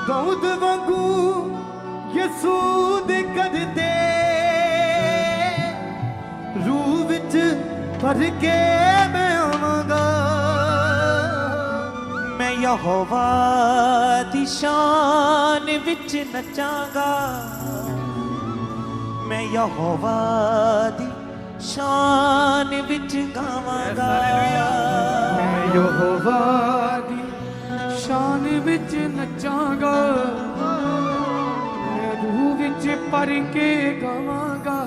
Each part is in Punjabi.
दाऊद वांगू यसू दे करदे रूह विच भर के मैं आवांगा। मैं यहोवा दी शान विच नचांगा। मैं यहोवा दी शान विच गावांगा। मैं यहोवा दी शान विच नचांगा। मैं रूह विच भर के गावांगा।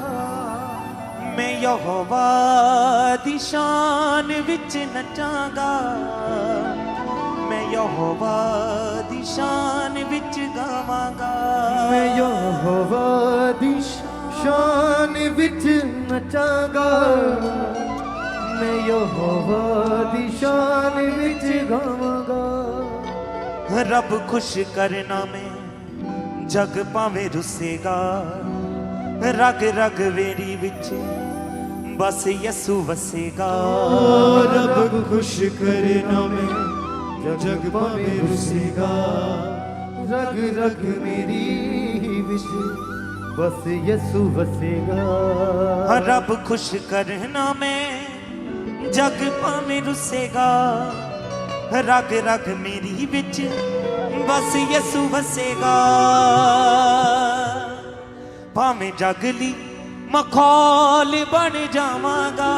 मैं यहोवा दी शान विच नचांगा। मैं यहोवा दी शान विच गावांगा। मैं यहोवा दी शान विच नचांगा। मैं यहोवा दी शान विच गावांगा। रब खुश करना में जग पावे रुसेगा। रग रग वेरी विच बस यसू वसेगा। रब खुश करना में जग पावे रुसेगा। रग रग मेरी विच बस यसू वसेगा। रब खुश करना में जग पावे रुसेगा। रग रग मेरी विच बस यसू वसेगा। भावें जगली मखौल बन जावांगा।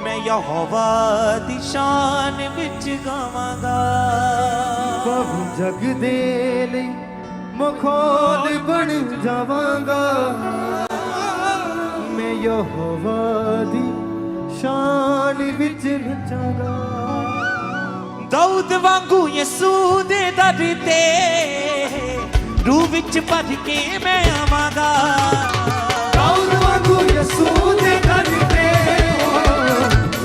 मैं यहोवा दी शान विच गावांगा। भावें जग दे लई मखौल बन जावांगा। मैं यहोवा दी शान विच नचांगा। दाऊद वांगू यसू दे दर ते रूह विच भर के मैं आवांगा। दाऊद वांगू यसू दे दर ते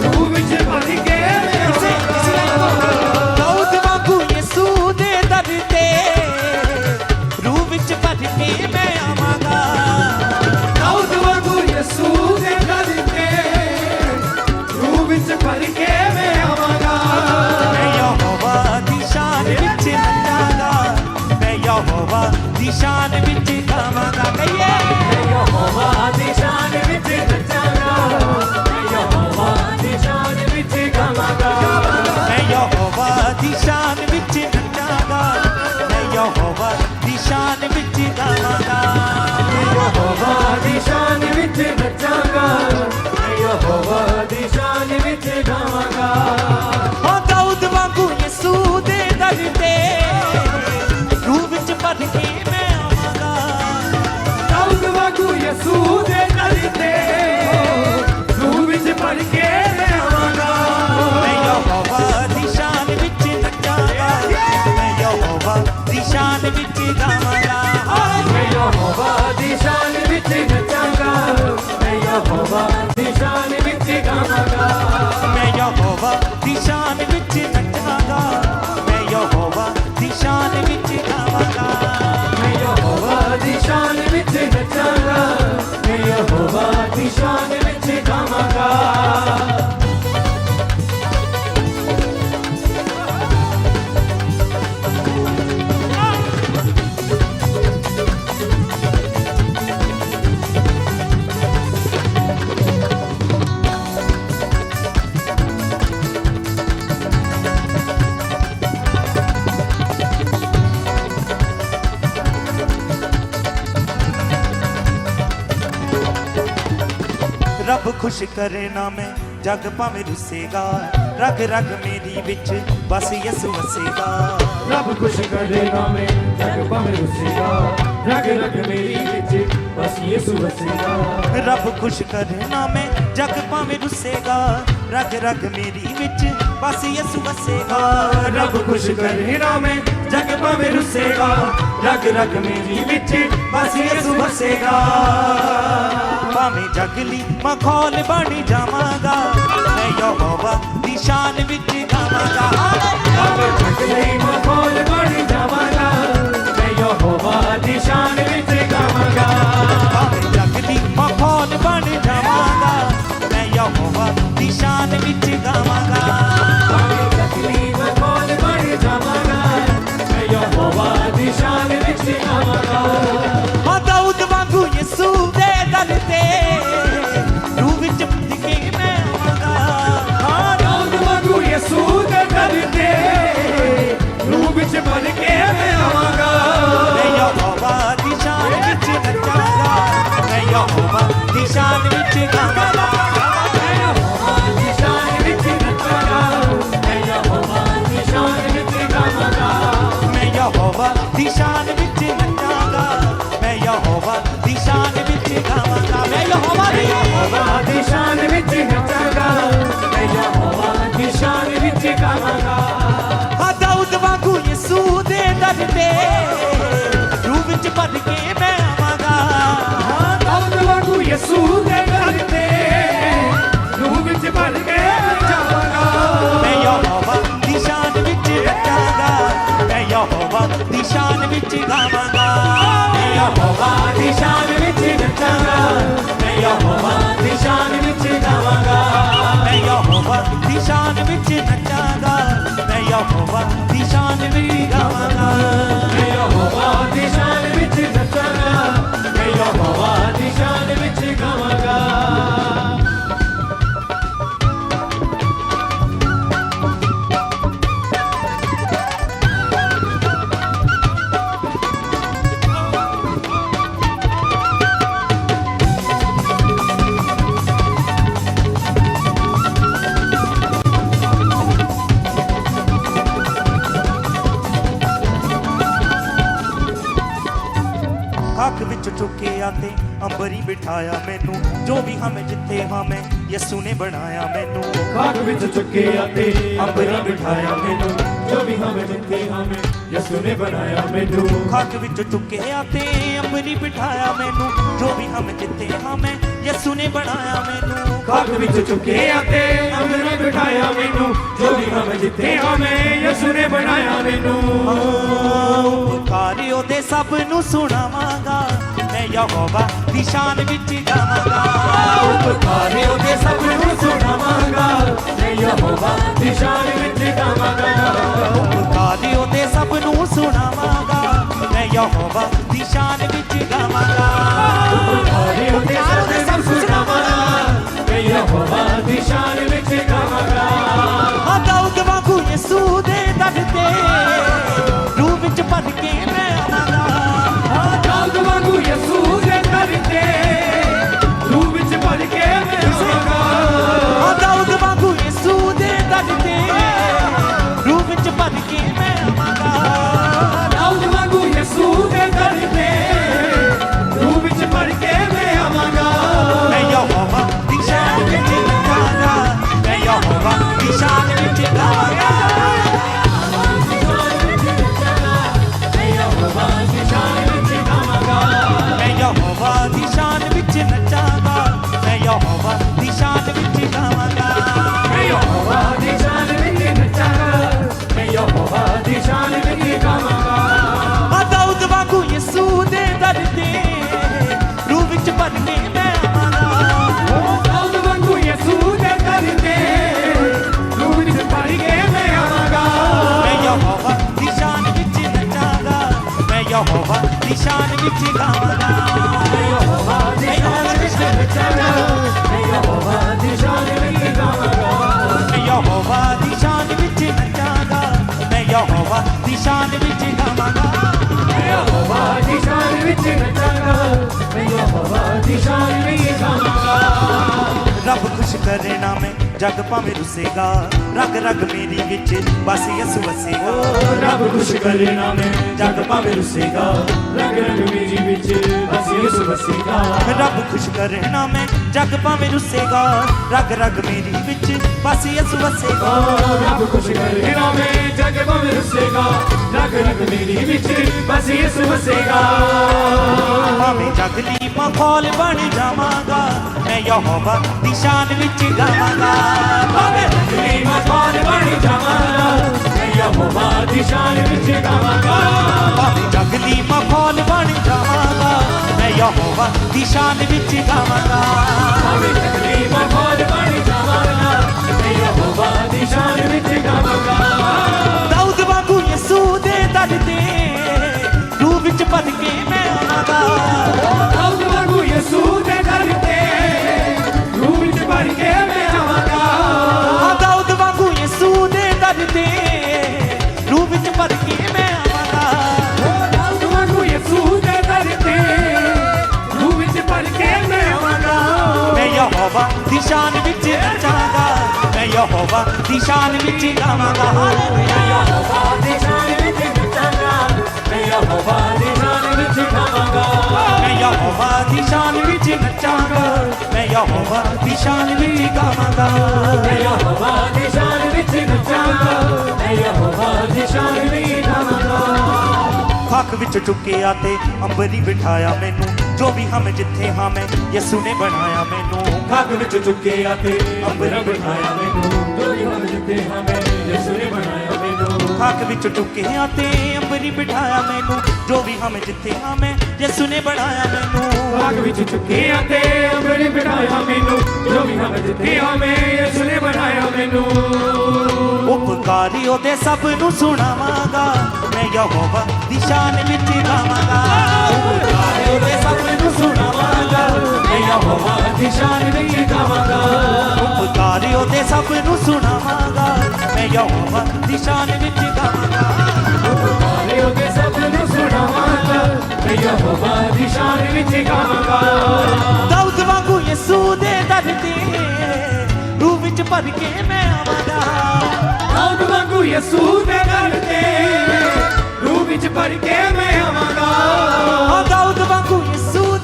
रूह विच भर के मैं आवांगा। दाऊद वांगू यसू दे दर ते रूह विच भर के मैं आवांगा। दाऊद वांगू यसू दे दर ते रूह विच भर के मैं आवांगा। मैं यहोवा दी शान विच नचांगा। मैं यहोवा दी शान विच गावांगा। कहिए मैं यहोवा दी शान विच नचांगा। मैं यहोवा दी शान विच गावांगा। मैं यहोवा दी शान विच नचांगा। मैं यहोवा दी शान विच गावांगा। मैं यहोवा दी शान विच नचांगा। मैं यहोवा दी शान विच गावांगा। ओ दाऊद वांगू यसू दे दर ते रूह विच भर के मैं आवांगा। दाऊद वांगू यसू दे दर ते रूह विच भर के मैं आवांगा। मैं यहोवा दी शान विच नचांगा। मैं यहोवा दी शान विच गावांगा। मैं यहोवा दी शान विच नचांगा। मैं यहोवा दी शान विच गावांगा। मैं यहोवा दी शान विच नचांगा। मैं यहोवा दी शान विच गावांगा। मैं यहोवा दी शान विच नचांगा। मैं यहोवा दी शान विच गावांगा। रब खुश करना में जग पावे रुसेगा। रग रग मेरी विच बस यसू वसेगा। रब खुश करना में जग पावे रुसेगा। रग रग मेरी विच बस यीशु वसेगा। रब खुश करना में जग पावे रुसेगा। रग रग मेरी विच बस यसू वसेगा। रब खुश करना में जग पावे रुसेगा। रग रग मेरी विच बस यीशु वसेगा। भावें जगली मखौल बन जावांगा। मैं यहोवा दी शान विच गावांगा। रब जगली मखौल बन जावांगा। मैं यहोवा दी शान विच गावांगा। भावें जगली मखौल बन जावांगा। मैं यहोवा दी शान विच गावांगा। जगली मखौल बन जावांगा। मैं ਚੁੱਕਿਆ ਤੇ ਅੰਬਰੀ ਬਿਠਾਇਆ ਮੈਨੂੰ ਜੋ ਵੀ ਹਾਂ ਮੈਂ ਜਿੱਥੇ ਹਾਂ ਮੈਂ ਯਿਸੂ ਨੇ ਬਣਾਇਆ ਮੈਨੂੰ ਖਾਕ ਵਿੱਚ ਚੁੱਕਿਆ ਤੇ ਅੰਬਰੀ ਬਿਠਾਇਆ ਮੈਨੂੰ ਜੋ ਵੀ ਹਾਂ ਮੈਂ ਜਿੱਥੇ ਹਾਂ ਮੈਂ ਯਿਸੂ ਨੇ ਬਣਾਇਆ ਮੈਨੂੰ ਖਾਕ ਵਿੱਚ ਚੁੱਕਿਆ ਤੇ ਅੰਬਰੀ ਬਿਠਾਇਆ ਮੈਨੂੰ ਜੋ ਵੀ ਹਾਂ ਮੈਂ ਜਿੱਥੇ ਹਾਂ ਮੈਂ ਯਿਸੂ ਨੇ ਬਣਾਇਆ ਮੈਨੂੰ ਖਾਕ ਵਿੱਚ ਚੁੱਕਿਆ ਤੇ ਅੰਬਰੀ ਬਿਠਾਇਆ ਮੈਨੂੰ ਜੋ ਵੀ ਹਾਂ ਮੈਂ ਜਿੱਥੇ ਹਾਂ ਮੈਂ ਯਿਸੂ ਨੇ ਬਣਾਇਆ ਮੈਨੂੰ ਉਪਕਾਰੀ ਉਹਦੇ ਸਭ ਨੂੰ ਸੁਣਾਵਾਂਗਾ ਮੈਂ ਯਹੋਵਾ ਦੀ ਸ਼ਾਨ ਵਿੱਚ ਗਾਵਾਂਗਾ ਉਪਕਾਰੀ ਉਹਦੇ ਸਭ ਨੂੰ ਸੁਣਾਵਾਂਗਾ ਮੈਂ ਯਹੋਵਾ ਦੀ ਸ਼ਾਨ ਵਿੱਚ ਗਾਵਾਂਗਾ ਉਪਕਾਰੀ ਉਹਦੇ ਸਭ ਨੂੰ ਸੁਣਾਵਾਂਗਾ ਮੈਂ ਯਹੋਵਾ ਦੀ ਸ਼ਾਨ ਵਿੱਚ ਗਾਵਾਂਗਾ ਉਪਕਾਰੀ ਉਹਦੇ ਸਭ ਨੂੰ ਸੁਣਾਵਾਂਗਾ ਮੈਂ ਯਹੋਵਾ ਦੀ ਸ਼ਾਨ ਵਿੱਚ ਗਾਵਾਂਗਾ ਆ ਦਾਊਦ ਵਾਂਗੂ ਯਿਸੂ ਦੇ ਦਰ ਤੇ ਰੂਹ ਵਿੱਚ ਭਰ ਕੇ ਮੈਂ ਆਵਾਂਗਾ ਦਾਊਦ ਵਾਂਗੂ ਯਿਸੂ ਦੇ ਦਰ ਤੇ ਰੂਹ ਵਿੱਚ ਭਰ ਕੇ ਮੈਂ ਆਵਾਂਗਾ ਆ ਦਾਊਦ ਵਾਂਗੂ ਯਿਸੂ ਦੇ ਦਰ ਤੇ ਰੂਹ ਵਿੱਚ ਭਰ ਕੇ ਮੈਂ ਆਵਾਂਗਾ ਦਾਊਦ ਵਾਂਗੂ ਯਿਸੂ ਦੇ ਦਰ ਤੇ ਰੂਹ ਵਿੱਚ ਭਰ ਕੇ ਮੈਂ ਆਵਾਂਗਾ ਮੈਂ ਯਹੋਵਾ ਦੀ ਸ਼ਾਨ ਵਿੱਚ ਗਾਵਾਂਗਾ ਮੈਂ ਯਹੋਵਾ ਦੀ ਸ਼ਾਨ ਵਿੱਚ ਗਾਵਾਂਗਾ ਮੈਂ ਯਹੋਵਾ ਦੀ ਸ਼ਾਨ ਵਿੱਚ ਨੱਚਾਂਗਾ ਮੈਂ ਯਹੋਵਾ ਦੀ ਸ਼ਾਨ ਵਿੱਚ ਗਾਵਾਂਗਾ ਮੈਂ ਯਹੋਵਾ ਦੀ ਸ਼ਾਨ ਵਿੱਚ ਨੱਚਾਂਗਾ ਮੈਂ ਯਹੋਵਾ ਦੀ ਸ਼ਾਨ ਵਿੱਚ ਗਾਵਾਂਗਾ ਆ ਦਾਊਦ ਵਾਂਗੂ ਯਿਸੂ ਦੇ ਦਰ ਤੇ ਰੂਹ ਵਿੱਚ ਭਰ ਕੇ ਮੈਂ ਆਵਾਂਗਾ ਦਾਊਦ ਵਾਂਗੂ ਯਿਸੂ ਦੇ ਦਰ ਤੇ ਰੂਹ ਵਿੱਚ ਭਰ ਕੇ ਮੈਂ ਆਵਾਂਗਾ ਮੈਂ ਯਹੋਵਾ ਦੀ ਸ਼ਾਨ ਵਿੱਚ ਨੱਚਾਂਗਾ ਮੈਂ ਯਹੋਵਾ ਦੀ ਸ਼ਾਨ ਵਿੱਚ ਗਾਵਾਂਗਾ ਮੈਂ ਯਹੋਵਾ ਦੀ ਸ਼ਾਨ ਵਿੱਚ ਨੱਚਾਂਗਾ ਮੈਂ ਯਹੋਵਾ ਦੀ ਸ਼ਾਨ ਵਿੱਚ ਗਾਵਾਂਗਾ ਮੈਂ ਯਹੋਵਾ ਦੀ ਸ਼ਾਨ ਵਿੱਚ ਨੱਚਾਂਗਾ ਮੈਂ ਯਹੋਵਾ ਦੀ ਸ਼ਾਨ ਵਿੱਚ ਗਾਵਾਂਗਾ ਮੈਂ ਯਹੋਵਾ ਦੀ ਸ਼ਾਨ ਵਿੱਚ ਨੱਚਾਂਗਾ ਮੈਂ ਯਹੋਵਾ ਦੀ ਸ਼ਾਨ ਵਿੱਚ ਗਾਵਾਂਗਾ ਰੱਬ ਖੁਸ਼ ਕਰੇ ਨਾ ਮੈਂ ਜਗ ਭਾਵੇਂ ਰੁੱਸੇਗਾ ਰਗ ਰਗ ਮੇਰੀ ਵਿੱਚ ਬਸ ਯਿਸੂ ਵਸੇਗਾ ਰੱਬ ਖੁਸ਼ ਕਰੇ ਨਾ ਮੈਂ ਜਗ ਭਾਵੇਂ ਰੁੱਸੇਗਾ ਰਗ ਰਗ ਮੇਰੀ ਵਿੱਚ ਬਸ ਯਿਸੂ ਵਸੇਗਾ ਰੱਬ ਖੁਸ਼ ਕਰੇ ਨਾ ਮੈਂ ਜਗ ਭਾਵੇਂ ਰੁੱਸੇਗਾ ਰਗ ਰਗ ਮੇਰੀ ਵਿੱਚ ਬਸ ਯਿਸੂ ਵਸੇਗਾ ਰੱਬ ਖੁਸ਼ ਕਰੇ ਨਾ ਮੈਂ ਜਗ ਭਾਵੇਂ ਰੁੱਸੇਗਾ ਰਗ ਰਗ ਮੇਰੀ ਵਿੱਚ ਬਸ ਯਿਸੂ ਵਸੇਗਾ ਭਾਵੇਂ ਜਗ ਲਈ ਮਾਹੌਲ ਬਣ ਜਾਵਾਂਗਾ ਮੈਂ ਯਹੋਵਾ ਦੀ ਸ਼ਾਨ ਵਿੱਚ ਗਾਵਾਂਗਾ ਭਾਵੇਂ ਜਗਲੀ ਮਾਹੌਲ ਬਣ ਜਾਵਾਂਗਾ ਮੈਂ ਯਹੋਵਾ ਦੀ ਸ਼ਾਨ ਵਿੱਚ ਗਾਵਾਂਗਾ ਭਾਵੇਂ ਜਗ ਲਈ ਮਾਹੌਲ ਬਣ ਜਾਵਾਂਗਾ ਮੈਂ ਯਹੋਵਾ ਦੀ ਸ਼ਾਨ ਵਿੱਚ ਗਾਵਾਂਗਾ ਭਾਵੇਂ ਜਗਲੀ ਮਾਹੌਲ ਬਣ ਜਾਵਾਂਗਾ ਮੈਂ ਯਹੋਵਾ ਦੀ ਸ਼ਾਨ ਵਿੱਚ ਗਾਵਾਂਗਾ ਦਾਊਦ ਵਾਂਗੂ ਯਿਸੂ ਦੇ ਦਰ ਤੇ ਰੂਹ ਵਿੱਚ ਭਰ ਕੇ ਮੈਂ ਆਵਾਂਗਾ ਦਾਊਦ ਵਾਂਗੂ ਯਿਸੂ ਦੇ ਦਰ ਤੇ ਰੂਹ ਵਿੱਚ ਭਰ ਕੇ ਮੈਂ ਆਵਾਂਗਾ ਆ ਦਾਊਦ ਵਾਂਗੂ ਯਿਸੂ ਦੇ ਦਰ ਤੇ ਰੂਹ ਵਿੱਚ ਭਰ ਕੇ ਮੈਂ ਆਵਾਂਗਾ ਦਾਊਦ ਵਾਂਗੂ ਯਿਸੂ ਦੇ ਦਰ ਤੇ ਰੂਹ ਵਿੱਚ ਭਰ ਕੇ ਮੈਂ ਆਵਾਂਗਾ ਮੈਂ ਯਹੋਵਾ ਦੀ ਸ਼ਾਨ ਵਿੱਚ ਨੱਚਾਂਗਾ ਮੈਂ ਯਹੋਵਾ ਦੀ ਸ਼ਾਨ ਵਿੱਚ ਗਾਵਾਂਗਾ ਹਾਲੇਲੂਇਆ ਯਹੋਵਾ ਦੀ ਸ਼ਾਨ ਵਿੱਚ ਨੱਚਾਂਗਾ ਮੈਂ ਯਹੋਵਾ ਦੀ ਸ਼ਾਨ ਵਿੱਚ ਗਾਵਾਂਗਾ ਮੈਂ ਯਹੋਵਾ ਦੀ ਸ਼ਾਨ ਵਿੱਚ ਨੱਚਾਂਗਾ ਮੈਂ ਯਹੋਵਾ ਦੀ ਸ਼ਾਨ ਵਿੱਚ ਗਾਵਾਂਗਾ ਮੈਂ ਯਹੋਵਾ ਦੀ ਸ਼ਾਨ ਵਿੱਚ ਨੱਚਾਂਗਾ ਮੈਂ ਯਹੋਵਾ ਦੀ ਸ਼ਾਨ ਵਿੱਚ ਗਾਵਾਂਗਾ ਖਾਕ ਵਿੱਚ ਚੁੱਕਿਆ ਤੇ ਅੰਬਰੀ ਬਿਠਾਇਆ ਮੈਨੂੰ ਜੋ ਵੀ ਹਾਂ ਮੈਂ ਜਿੱਥੇ ਹਾਂ ਮੈਂ ਯਿਸੂ ਨੇ ਬਣਾਇਆ ਮੈਨੂੰ ਖਾਕ ਵਿੱਚ ਚੁੱਕਿਆ ਤੇ ਅੰਬਰ ਬਿਠਾਇਆ ਮੈਨੂੰ ਜੋ ਵੀ ਹਮ ਜਿੱਤੇ ਹਾਂ ਮੈਂ ਯਿਸੂ ਨੇ ਬਣਾਇਆ ਮੈਨੂੰ ਖਾਕ ਵਿੱਚ ਚੁੱਕਿਆ ਤੇ ਅੰਬਰੀ ਬਿਠਾਇਆ ਮੈਨੂੰ ਜੋ ਵੀ ਹਾਂ ਮੈਂ ਜਿੱਥੇ ਹਾਂ ਮੈਂ ਯਿਸੂ ਨੇ ਬਣਾਇਆ ਮੈਨੂੰ ਖਾਕ ਵਿੱਚ ਚੁੱਕਿਆ ਤੇ ਅੰਬਰ ਬਿਠਾਇਆ ਮੈਨੂੰ ਜੋ ਵੀ ਹਮ ਜਿੱਤੇ ਹਾਂ ਮੈਂ ਯਿਸੂ ਨੇ ਬਣਾਇਆ ਮੈਨੂੰ ਉਪਕਾਰੀ ਉਹਦੇ ਸਭ ਨੂੰ ਸੁਣਾਵਾਂਗਾ ਮੈਂ ਯਹੋਵਾ ਦੀ ਸ਼ਾਨ ਵਿੱਚ ਗਾਵਾਂਗਾ ਉਪਕਾਰੀ ਉਹਦੇ ਸਭ ਨੂੰ ਸੁਣਾਵਾਂਗਾ ਮੈਂ ਯਹੋਵਾ ਦੀ ਸ਼ਾਨ ਵਿੱਚ ਗਾਵਾਂਗਾ ਉਪਕਾਰੀ ਉਹਦੇ ਸਭ ਨੂੰ ਸੁਣਾਵਾਂਗਾ ਮੈਂ ਯਹੋਵਾ ਦੀ ਸ਼ਾਨ ਵਿੱਚ ਗਾਵਾਂਗਾ ਉਪਕਾਰੀ ਉਹਦੇ ਸਭ ਨੂੰ ਸੁਣਾਵਾਂਗਾ ਮੈਂ ਯਹੋਵਾ ਦੀ ਸ਼ਾਨ ਵਿੱਚ ਗਾਵਾਂਗਾ ਦਾਊਦ ਵਾਂਗੂ ਯਿਸੂ ਦੇ ਦਰ ਤੇ ਰੂਹ ਵਿੱਚ ਭਰ ਕੇ ਮੈਂ ਆਵਾਂਗਾ ਦਾਊਦ ਵਾਂਗੂ ਯਿਸੂ ਦੇ ਦਰ ਤੇ ਰੂਹ ਵਿੱਚ ਭਰ ਕੇ ਮੈਂ ਆਵਾਂਗਾ ਦਾਊਦ ਵਾਂਗੂ ਯਿਸੂ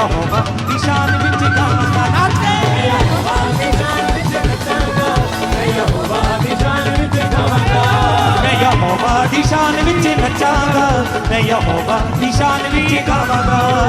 ਯਹੋਵਾ ਦੀ ਸ਼ਾਨ ਵਿੱਚ ਗਾਵਾਂਗਾ ਨਾਚੇ ਯਹੋਵਾ ਦੀ ਸ਼ਾਨ ਵਿੱਚ ਨੱਚਾਂਗਾ ਮੈਂ ਯਹੋਵਾ ਦੀ ਸ਼ਾਨ ਵਿੱਚ ਗਾਵਾਂਗਾ ਮੈਂ ਯਹੋਵਾ ਦੀ ਸ਼ਾਨ ਵਿੱਚ ਨੱਚਾਂਗਾ ਮੈਂ ਯਹੋਵਾ ਦੀ ਸ਼ਾਨ ਵਿੱਚ ਗਾਵਾਂਗਾ